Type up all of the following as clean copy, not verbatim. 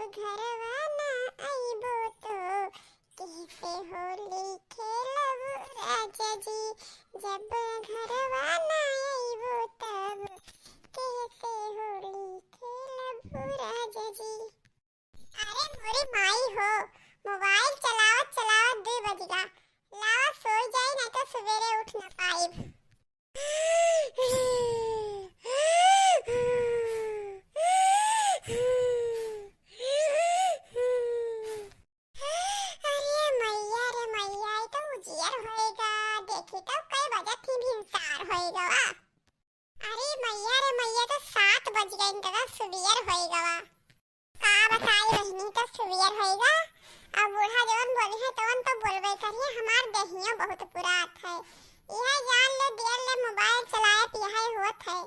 घरवा ना आइबो तो कैसे होली खेलब राजा जी। जब घरवा ना आइबो तब कैसे होली खेलब राजा जी। अरे मोरी माई हो, मोबाइल चलावत चलावत 2 बज गा। लावा सो जाई नहीं तो सवेरे उठ ना पाइब। बहुत बुरा है यह जान ले देर ले मोबाइल चलाए पिया होत है।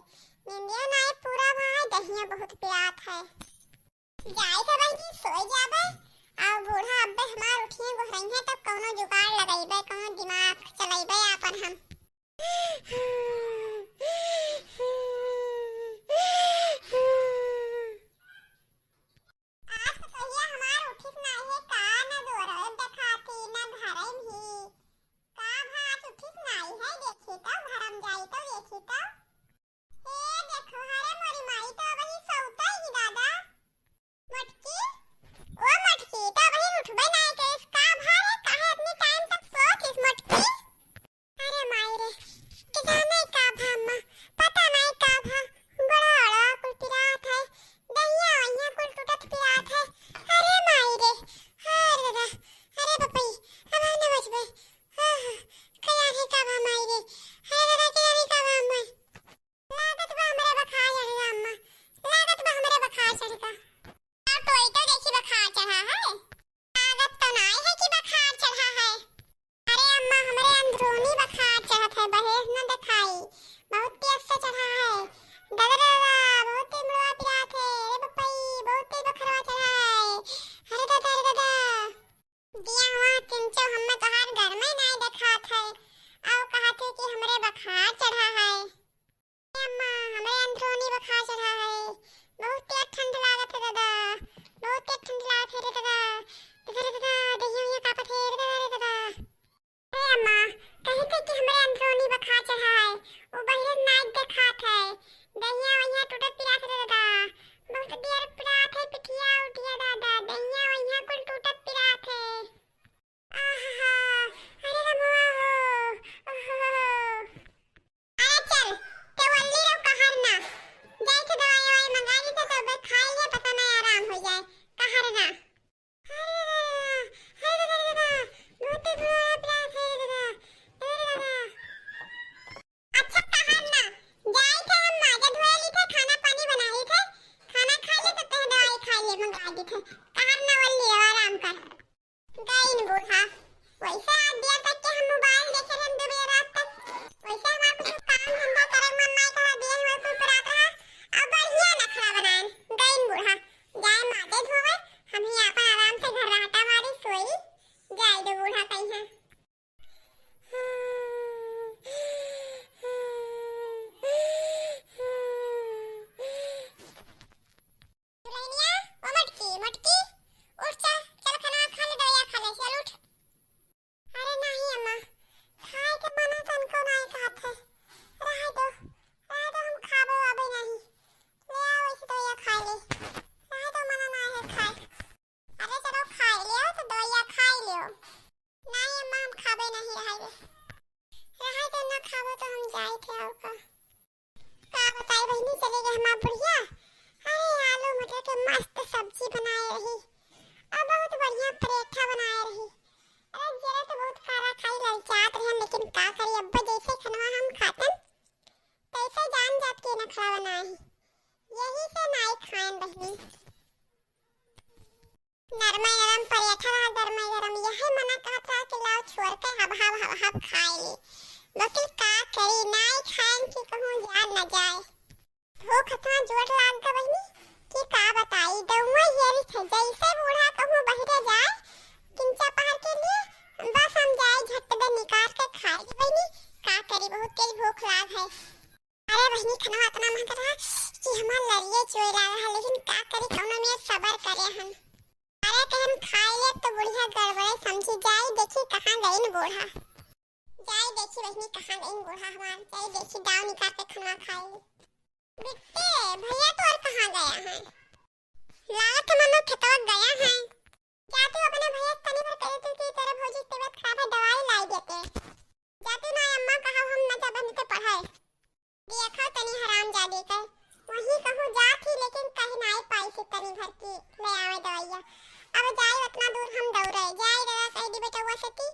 निंदिया नाय पूरा भाई दहिया बहुत पियात है। जाई के भाई की सोई जाबे आ बूढ़ा अब्बे हमार उठिए गोहरई है तब कौनो जुगाड़ लगाइबे कौनो दिमाग चलाइबे अपन हम। आज तो कहिया हमार उठिस ना है का ना दोरो देखाती ना घरई भी का भात उठिस नाई है देखी तो भरम जाई तो देखी तो ए देखो हरे मोरी माई तो वही सौता ही दादा मटकी ओ मटकी तो वही उठबे नहीं के इसका भारे काहे इतनी टाइम तक सोत इस मटकी। अरे माई रे कि जाने का भामा पता नहीं का भा बड़ा कुल पिरात है दहिया वहिया कुल टूटत पिरात है। अरे माई रे अरे बपई अब ना बचबे कया है का भा माई रे अरे कया है का भा माई लागत बा हमरे बखा चढ़ अम्मा लागत बा हमरे बखा चढ़ का टोई तो देखी बखा चढ़ा है लागत तो नहीं है कि बखा चढ़ा है। अरे अम्मा हमरे अंदरूनी बखा चढ़त है बहेर न दिखाई बहुत तेज से चढ़ा है। दादा बहुत तेज मुड़वा पिरात है रे बपई बहुत तेज बखरवा चढ़ा है। अरे दादा दिया हुआ तिनचो हम्मे तोहार घर में नहीं देखात है आओ कहत है कि हमरे बखार चढ़ा है। अम्मा हमरे अंदरूनी बखार चढ़ा है बहुत तेज ठंड लागत है दादा बहुत तेज ठंड लागत है रे दादा दहिया कापत है रे दादा। ए अम्मा कहते कि हमरे अंदरूनी बखार चढ़ा है वो बहिरे नाक देखात है दहिया वहिया टूटत पिरात है दादा बहुत देर पिरात है पिठिया उठिया दादा दहिया वहिया कुल टूटत पिरात है। आहा अरे रमवा हो अरे चल ते वल्ली रो कहर ना जाई के दवाई ववाई मंगा ली तो तब खाई ले पता नहीं आराम हो जाए कहर ना। अरे दादा बहुत बुरा पिरात है दादा अच्छा कहर ना जाई थे हम माजा धोए ली थे खाना पानी बना ली थे खाना खा ले तो ते दवाई खा ले मंगा दी थे कहर ना वल्ली आराम कर गई न बूढ़ा वैसे आज दिया तक के हम मोबाइल देखे रहे 2 बजे रात तक वैसे हमारा कुछ काम धंधा करे मन नहीं करा दिए हुए कुल परात रहा अब बढ़िया नखरा बनाए गई न बूढ़ा जाए माथे धोवे हम ही अपन आराम से घर रहता मारी सोई जाए दो बूढ़ा कहीं है। दुल्हनिया ओ मटकी मटकी उठ चल खाना खा ले दवाई खा ले चल उठ। अरे नहीं अम्मा खाए के मना तनको नहीं खात है रह दो हम खाबो अबे नहीं ले आओ इसे दवाई खा ले रह दो मना नहीं है खाए। अरे चलो खा लियो तो दवाई खा लियो नहीं अम्मा हम खाबे नहीं रह दो ना खाबो तो हम जाए थे और का बताई बहनी चले गए हमार बुढ़िया। अरे आलू मटर के मस्त सब्जी बनाए रही और बहुत बढ़िया पराठा बनाए रही। अरे जरा तो बहुत खारा खाई ललचात रहे लेकिन का करी अब्बा जैसे खनवा हम खातन तैसे जान जात के नखरा बनाए यही से नाई खान बहनी। नरम पराठा गरम गरम यही मना कहत रहा कि लाओ छोड़ के हब खाए ले लेकिन का करी नाई खान की कहूं जान न जाए भूख इतना जोर लाग ग बहनी कि का बताई दउआ हेरी थे जैसे बूढ़ा कहूं बहिरे जाए किंचा पहर के लिए बस हम जाए झट दे निकाल के खाए बहनी का करी बहुत तेज भूख लाग है। अरे बहनी खाना इतना मन कर रहा कि हमार लरिए चोई रहा लेकिन का करी कौनो में सबर करे हम। हम खाए ले तो बुढ़िया गड़बड़े समझी जाए देखी कहाँ गई न बूढ़ा जाए देखी बहनी कहाँ गई न बूढ़ा हमार जाए देखी दाव निकाल के खाना खाए बिट्टे भैया तो और कहाँ गया है लागत मनो खेतवा गया है जाते अपने भैया तनी भर करे तू की तरह भौजी तबीयत खराब है दवाई लाई देते जाते ना अम्मा कहा हम न जा बंद के पढ़ाए देखो तनी हराम जादी कर वही कहूँ जा थी लेकिन कहीं ना पाई से तनी भर की ले आवे दवाइया अब जाए उतना दूर हम दौड़े जाए दादा कह दी बेटा हुआ सती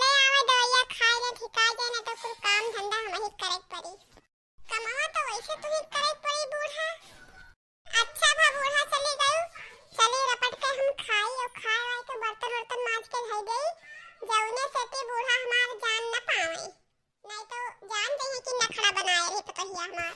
ले आवे दवाइया खाए ले ठिका जाए ना तो कुल काम धंधा हम ही करे पड़ी कमावा तो वैसे तू ही करे पड़ी बूढ़ा अच्छा भा बूढ़ा चली गई चली रपट के हम खाई और खाए वाए के बर्तन वर्तन मांज के धई गई जौने से ते बूढ़ा हमार जान न पावे नहीं तो जान जाइए कि नखड़ा बनाए रही तो कहिया हमार